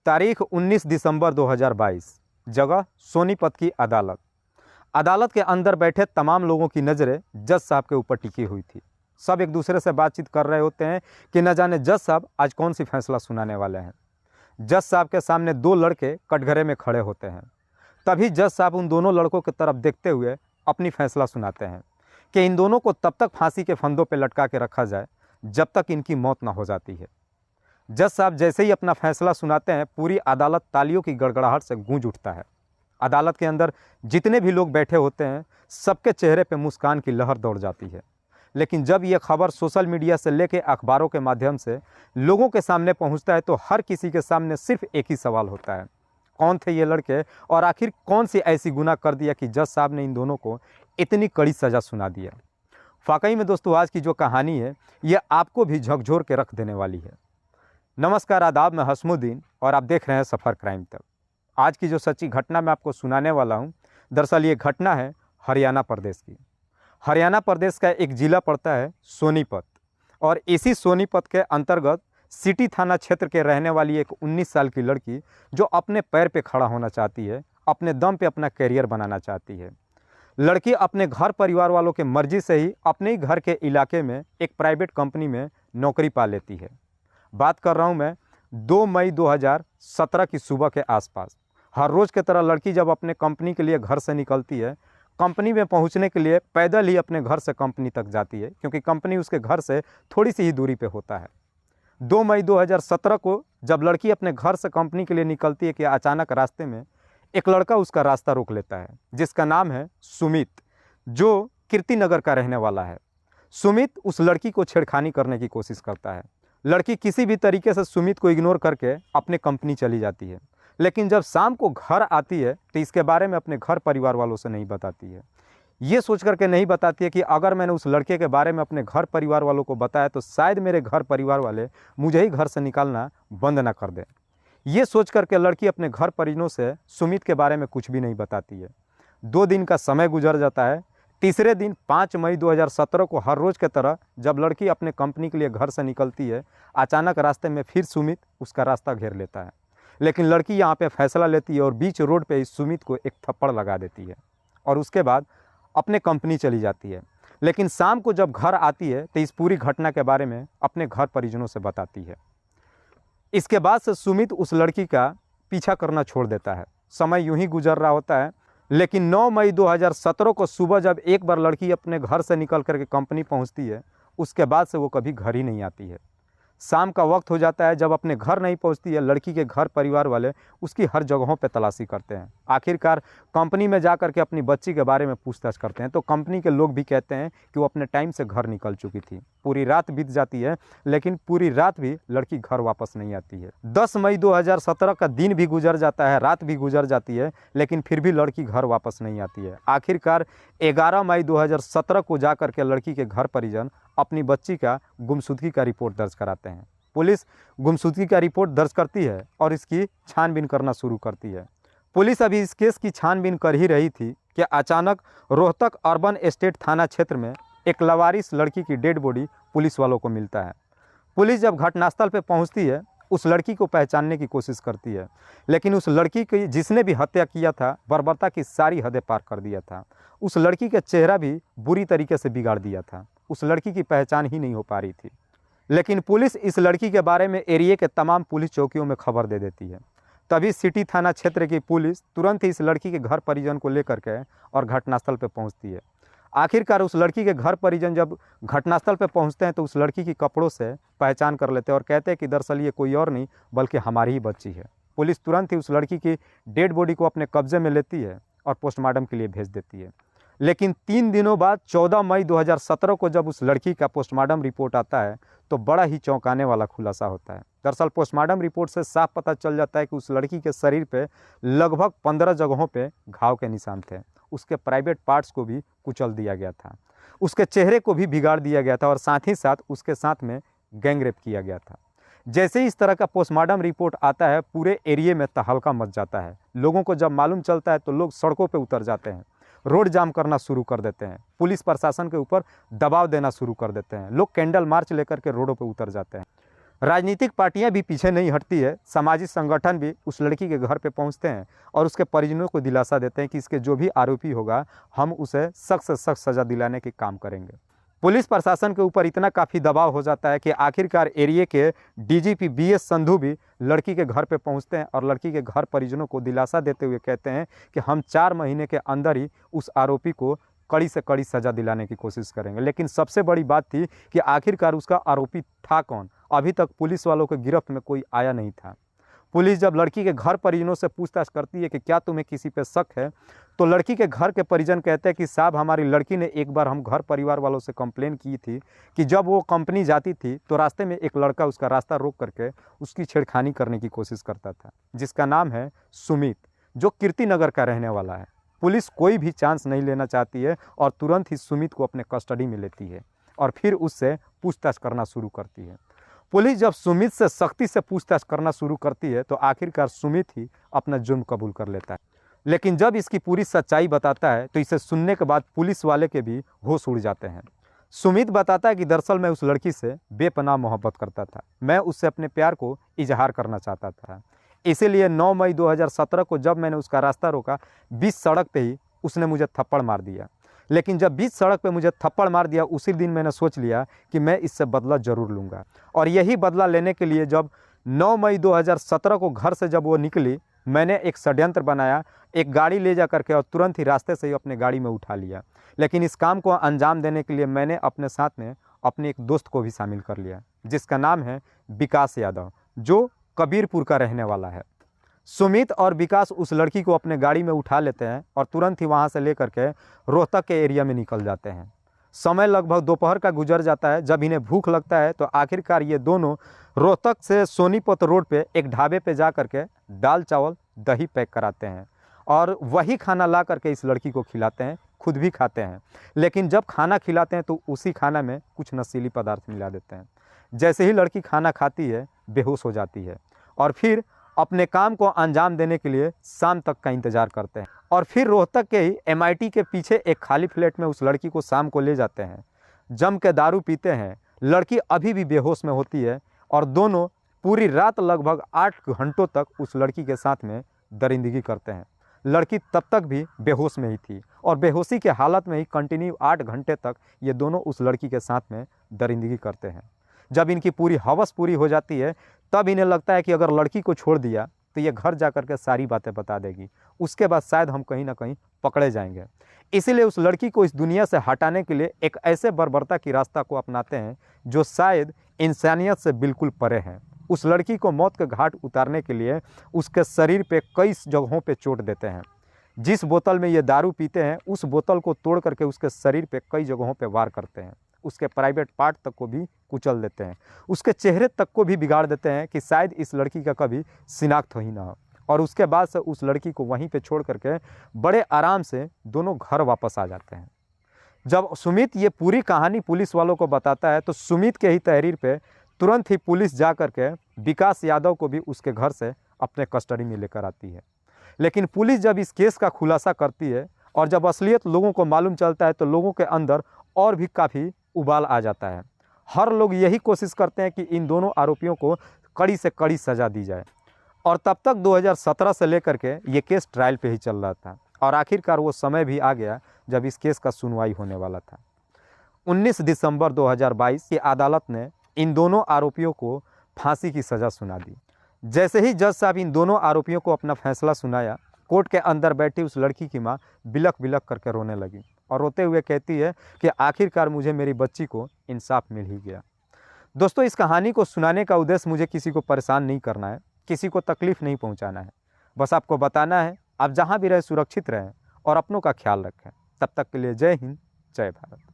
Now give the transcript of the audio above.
तारीख 19 दिसंबर 2022। जगह सोनीपत की अदालत। अदालत के अंदर बैठे तमाम लोगों की नज़रें जज साहब के ऊपर टिकी हुई थी। सब एक दूसरे से बातचीत कर रहे होते हैं कि न जाने जज साहब आज कौन सी फैसला सुनाने वाले हैं। जज साहब के सामने दो लड़के कटघरे में खड़े होते हैं। तभी जज साहब उन दोनों लड़कों की तरफ देखते हुए अपनी फैसला सुनाते हैं कि इन दोनों को तब तक फांसी के फंदों पर लटका के रखा जाए जब तक इनकी मौत न हो जाती है। जज साहब जैसे ही अपना फैसला सुनाते हैं, पूरी अदालत तालियों की गड़गड़ाहट से गूंज उठता है। अदालत के अंदर जितने भी लोग बैठे होते हैं, सबके चेहरे पे मुस्कान की लहर दौड़ जाती है। लेकिन जब यह खबर सोशल मीडिया से लेकर अखबारों के माध्यम से लोगों के सामने पहुंचता है, तो हर किसी के सामने सिर्फ एक ही सवाल होता है, कौन थे ये लड़के और आखिर कौन सी ऐसी गुनाह कर दिया कि जज साहब ने इन दोनों को इतनी कड़ी सज़ा सुना दिया। वाकई में दोस्तों, आज की जो कहानी है ये आपको भी झकझोर के रख देने वाली है। नमस्कार, आदाब, मैं हसमुद्दीन और आप देख रहे हैं सफ़र क्राइम तक। आज की जो सच्ची घटना मैं आपको सुनाने वाला हूं, दरअसल ये घटना है हरियाणा प्रदेश की। हरियाणा प्रदेश का एक ज़िला पड़ता है सोनीपत, और इसी सोनीपत के अंतर्गत सिटी थाना क्षेत्र के रहने वाली एक 19 साल की लड़की जो अपने पैर पे खड़ा होना चाहती है, अपने दम पे अपना करियर बनाना चाहती है। लड़की अपने घर परिवार वालों के मर्जी से ही अपने ही घर के इलाके में एक प्राइवेट कंपनी में नौकरी पा लेती है। बात कर रहा हूं मैं 2 मई 2017 की सुबह के आसपास। हर रोज़ की तरह लड़की जब अपने कंपनी के लिए घर से निकलती है, कंपनी में पहुंचने के लिए पैदल ही अपने घर से कंपनी तक जाती है, क्योंकि कंपनी उसके घर से थोड़ी सी ही दूरी पे होता है। 2 मई 2017 को जब लड़की अपने घर से कंपनी के लिए निकलती है कि अचानक रास्ते में एक लड़का उसका रास्ता रोक लेता है, जिसका नाम है सुमित, जो कीर्तिनगर का रहने वाला है। सुमित उस लड़की को छेड़खानी करने की कोशिश करता है। लड़की किसी भी तरीके से सुमित को इग्नोर करके अपने कंपनी चली जाती है, लेकिन जब शाम को घर आती है तो इसके बारे में अपने घर परिवार वालों से नहीं बताती है। ये सोच करके नहीं बताती है कि अगर मैंने उस लड़के के बारे में अपने घर परिवार वालों को बताया तो शायद मेरे घर परिवार वाले मुझे ही घर से निकालना बंद ना कर दें। ये सोच करके लड़की अपने घर परिजनों से सुमित के बारे में कुछ भी नहीं बताती है। 2 दिन का समय गुजर जाता है। तीसरे दिन 5 मई 2017 को हर रोज़ की तरह जब लड़की अपने कंपनी के लिए घर से निकलती है, अचानक रास्ते में फिर सुमित उसका रास्ता घेर लेता है। लेकिन लड़की यहाँ पे फैसला लेती है और बीच रोड पे इस सुमित को एक थप्पड़ लगा देती है और उसके बाद अपने कंपनी चली जाती है। लेकिन शाम को जब घर आती है तो इस पूरी घटना के बारे में अपने घर परिजनों से बताती है। इसके बाद से सुमित उस लड़की का पीछा करना छोड़ देता है। समय यूं ही गुजर रहा होता है, लेकिन 9 मई 2017 को सुबह जब एक बार लड़की अपने घर से निकल करके कंपनी पहुंचती है, उसके बाद से वो कभी घर ही नहीं आती है। शाम का वक्त हो जाता है, जब अपने घर नहीं पहुंचती है, लड़की के घर परिवार वाले उसकी हर जगहों पे तलाशी करते हैं। आखिरकार कंपनी में जा कर के अपनी बच्ची के बारे में पूछताछ करते हैं, तो कंपनी के लोग भी कहते हैं कि वो अपने टाइम से घर निकल चुकी थी। पूरी रात बीत जाती है, लेकिन पूरी रात भी लड़की घर वापस नहीं आती है। 10 मई 2017 का दिन भी गुजर जाता है, रात भी गुजर जाती है, लेकिन फिर भी लड़की घर वापस नहीं आती है। आखिरकार 11 मई 2017 को जा कर के लड़की के घर परिजन अपनी बच्ची का गुमशुदगी का रिपोर्ट दर्ज कराते हैं। पुलिस गुमशुदगी का रिपोर्ट दर्ज करती है और इसकी छानबीन करना शुरू करती है। पुलिस अभी इस केस की छानबीन कर ही रही थी कि अचानक रोहतक अर्बन एस्टेट थाना क्षेत्र में एक लवारिस लड़की की डेड बॉडी पुलिस वालों को मिलता है। पुलिस जब घटनास्थल पर पहुंचती है, उस लड़की को पहचानने की कोशिश करती है, लेकिन उस लड़की की जिसने भी हत्या किया था, बर्बरता की सारी हदें पार कर दिया था। उस लड़की का चेहरा भी बुरी तरीके से बिगाड़ दिया था। उस लड़की की पहचान ही नहीं हो पा रही थी। लेकिन पुलिस इस लड़की के बारे में एरिया के तमाम पुलिस चौकियों में खबर दे देती है। तभी सिटी थाना क्षेत्र की पुलिस तुरंत ही इस लड़की के घर परिजन को लेकर के और घटनास्थल पर पहुंचती है। आखिरकार उस लड़की के घर परिजन जब घटनास्थल पर पहुंचते हैं तो उस लड़की की कपड़ों से पहचान कर लेते हैं और कहते हैं कि दरअसल ये कोई और नहीं बल्कि हमारी ही बच्ची है। पुलिस तुरंत ही उस लड़की की डेड बॉडी को अपने कब्जे में लेती है और पोस्टमार्टम के लिए भेज देती है। लेकिन 3 दिनों बाद 14 मई 2017 को जब उस लड़की का पोस्टमार्टम रिपोर्ट आता है, तो बड़ा ही चौंकाने वाला खुलासा होता है। दरअसल पोस्टमार्टम रिपोर्ट से साफ पता चल जाता है कि उस लड़की के शरीर पे लगभग 15 जगहों पे घाव के निशान थे। उसके प्राइवेट पार्ट्स को भी कुचल दिया गया था, उसके चेहरे को भी बिगाड़ दिया गया था और साथ ही साथ उसके साथ में गैंग रेप किया गया था। जैसे ही इस तरह का पोस्टमार्टम रिपोर्ट आता है, पूरे एरिया में तहलका मच जाता है। लोगों को जब मालूम चलता है तो लोग सड़कों पर उतर जाते हैं, रोड जाम करना शुरू कर देते हैं, पुलिस प्रशासन के ऊपर दबाव देना शुरू कर देते हैं। लोग कैंडल मार्च लेकर के रोडों पर उतर जाते हैं। राजनीतिक पार्टियां भी पीछे नहीं हटती है, सामाजिक संगठन भी उस लड़की के घर पे पहुंचते हैं और उसके परिजनों को दिलासा देते हैं कि इसके जो भी आरोपी होगा हम उसे सख्त से सख्त सज़ा दिलाने के काम करेंगे। पुलिस प्रशासन के ऊपर इतना काफ़ी दबाव हो जाता है कि आखिरकार एरिया के डीजीपी बीएस संधू भी लड़की के घर पे पहुंचते हैं और लड़की के घर परिजनों को दिलासा देते हुए कहते हैं कि हम 4 महीने के अंदर ही उस आरोपी को कड़ी से कड़ी सज़ा दिलाने की कोशिश करेंगे। लेकिन सबसे बड़ी बात थी कि आखिरकार उसका आरोपी था कौन। अभी तक पुलिस वालों के गिरफ्त में कोई आया नहीं था। पुलिस जब लड़की के घर परिजनों से पूछताछ करती है कि क्या तुम्हें किसी पे शक है, तो लड़की के घर के परिजन कहते हैं कि साहब हमारी लड़की ने एक बार हम घर परिवार वालों से कंप्लेन की थी कि जब वो कंपनी जाती थी तो रास्ते में एक लड़का उसका रास्ता रोक करके उसकी छेड़खानी करने की कोशिश करता था, जिसका नाम है सुमित, जो कीर्तिनगर का रहने वाला है। पुलिस कोई भी चांस नहीं लेना चाहती है और तुरंत ही सुमित को अपने कस्टडी में लेती है और फिर उससे पूछताछ करना शुरू करती है। पुलिस जब सुमित से सख्ती से पूछताछ करना शुरू करती है तो आखिरकार सुमित ही अपना जुर्म कबूल कर लेता है। लेकिन जब इसकी पूरी सच्चाई बताता है तो इसे सुनने के बाद पुलिस वाले के भी होश उड़ जाते हैं। सुमित बताता है कि दरअसल मैं उस लड़की से बेपनाह मोहब्बत करता था, मैं उससे अपने प्यार को इजहार करना चाहता था। इसीलिए 9 मई 2017 को जब मैंने उसका रास्ता रोका, बीच सड़क पे ही उसने मुझे थप्पड़ मार दिया। लेकिन जब बीच सड़क पे मुझे थप्पड़ मार दिया, उसी दिन मैंने सोच लिया कि मैं इससे बदला ज़रूर लूँगा। और यही बदला लेने के लिए जब 9 मई 2017 को घर से जब वो निकली, मैंने एक षड्यंत्र बनाया, एक गाड़ी ले जा करके और तुरंत ही रास्ते से ही अपने गाड़ी में उठा लिया। लेकिन इस काम को अंजाम देने के लिए मैंने अपने साथ में अपने एक दोस्त को भी शामिल कर लिया, जिसका नाम है विकास यादव, जो कबीरपुर का रहने वाला है। सुमित और विकास उस लड़की को अपने गाड़ी में उठा लेते हैं और तुरंत ही वहाँ से लेकर के रोहतक के एरिया में निकल जाते हैं। समय लगभग दोपहर का गुजर जाता है। जब इन्हें भूख लगता है तो आखिरकार ये दोनों रोहतक से सोनीपत रोड पे एक ढाबे पे जा करके दाल चावल दही पैक कराते हैं और वही खाना ला करके इस लड़की को खिलाते हैं, खुद भी खाते हैं। लेकिन जब खाना खिलाते हैं तो उसी खाना में कुछ नशीली पदार्थ मिला देते हैं। जैसे ही लड़की खाना खाती है, बेहोश हो जाती है और फिर अपने काम को अंजाम देने के लिए शाम तक का इंतज़ार करते हैं और फिर रोहतक के ही MIT के पीछे एक खाली फ्लैट में उस लड़की को शाम को ले जाते हैं। जम के दारू पीते हैं। लड़की अभी भी बेहोश में होती है और दोनों पूरी रात लगभग 8 घंटों तक उस लड़की के साथ में दरिंदगी करते हैं। लड़की तब तक भी बेहोश में ही थी और बेहोशी के हालत में ही कंटिन्यू 8 घंटे तक ये दोनों उस लड़की के साथ में दरिंदगी करते हैं। जब इनकी पूरी हवस पूरी हो जाती है तब इन्हें लगता है कि अगर लड़की को छोड़ दिया तो ये घर जा कर के सारी बातें बता देगी, उसके बाद शायद हम कहीं ना कहीं पकड़े जाएंगे। इसीलिए उस लड़की को इस दुनिया से हटाने के लिए एक ऐसे बर्बरता की रास्ता को अपनाते हैं जो शायद इंसानियत से बिल्कुल परे हैं। उस लड़की को मौत के घाट उतारने के लिए उसके शरीर पे कई जगहों पे चोट देते हैं। जिस बोतल में ये दारू पीते हैं उस बोतल को तोड़ करके उसके शरीर पे कई जगहों पे वार करते हैं। उसके प्राइवेट पार्ट तक को भी कुचल देते हैं, उसके चेहरे तक को भी बिगाड़ देते हैं कि शायद इस लड़की का कभी शिनाख्त ही ना हो। और उसके बाद से उस लड़की को वहीं पे छोड़ करके बड़े आराम से दोनों घर वापस आ जाते हैं। जब सुमित ये पूरी कहानी पुलिस वालों को बताता है तो सुमित के ही तहरीर पे तुरंत ही पुलिस जा करके विकास यादव को भी उसके घर से अपने कस्टडी में लेकर आती है। लेकिन पुलिस जब इस केस का खुलासा करती है और जब असलियत लोगों को मालूम चलता है तो लोगों के अंदर और भी काफ़ी उबाल आ जाता है। हर लोग यही कोशिश करते हैं कि इन दोनों आरोपियों को कड़ी से कड़ी सज़ा दी जाए। और तब तक 2017 से लेकर के ये केस ट्रायल पे ही चल रहा था और आखिरकार वो समय भी आ गया जब इस केस का सुनवाई होने वाला था। 19 दिसंबर 2022 की अदालत ने इन दोनों आरोपियों को फांसी की सज़ा सुना दी। जैसे ही जज साहब इन दोनों आरोपियों को अपना फैसला सुनाया, कोर्ट के अंदर बैठी उस लड़की की माँ बिलख बिलख करके रोने लगी और रोते हुए कहती है कि आखिरकार मुझे मेरी बच्ची को इंसाफ मिल ही गया। दोस्तों, इस कहानी को सुनाने का उद्देश्य मुझे किसी को परेशान नहीं करना है, किसी को तकलीफ़ नहीं पहुंचाना है। बस आपको बताना है आप जहां भी रहें सुरक्षित रहें और अपनों का ख्याल रखें। तब तक के लिए जय हिंद, जय भारत।